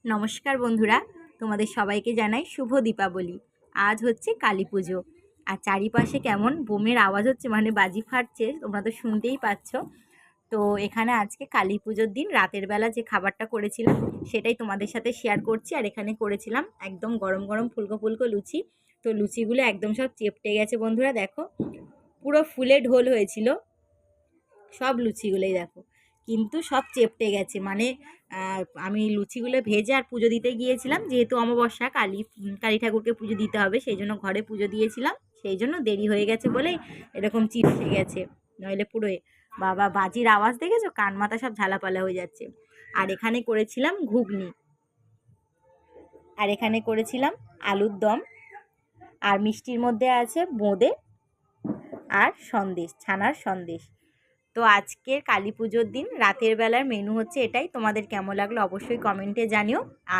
নমস্কার বন্ধুরা, তোমাদের সবাইকে জানাই শুভ দীপাবলি। আজ হচ্ছে কালী পুজো, আর চারিপাশে কেমন বোমের আওয়াজ হচ্ছে, মানে বাজি ফাটছে, তোমরা তো শুনতেই পাচ্ছ। তো এখানে আজকে কালী পুজোর দিন রাতের বেলা যে খাবারটা করেছিলাম সেটাই তোমাদের সাথে শেয়ার করছি। আর এখানে করেছিলাম একদম গরম গরম ফুলকো ফুলকো লুচি। তো লুচিগুলো একদম সব চেপটে গেছে বন্ধুরা, দেখো পুরো ফুলে ঢোল হয়েছিল সব লুচিগুলোই, দেখো কিন্তু সব চেপটে গেছে। মানে আমি লুচিগুলো ভেজে আর পুজো দিতে গিয়েছিলাম, যেহেতু অমাবস্যা, কালী ঠাকুরকে পুজো দিতে হবে, সেই জন্য ঘরে পুজো দিয়েছিলাম, সেই জন্য দেরি হয়ে গেছে বলেই এরকম চিপসে গেছে। নইলে পুরো বাবা বাজির আওয়াজ দেখেছো, কান মাথা সব ঝালাপালা হয়ে যাচ্ছে। আর এখানে করেছিলাম ঘুগনি, আর এখানে করেছিলাম আলুর দম, আর মিষ্টির মধ্যে আছে বোঁদে আর সন্দেশ, ছানার সন্দেশ। তো আজকের কালী পুজোর দিন রাতের বেলার মেনু হচ্ছে এটাই। তোমাদের কেমন লাগলো অবশ্যই কমেন্টে জানিও। আর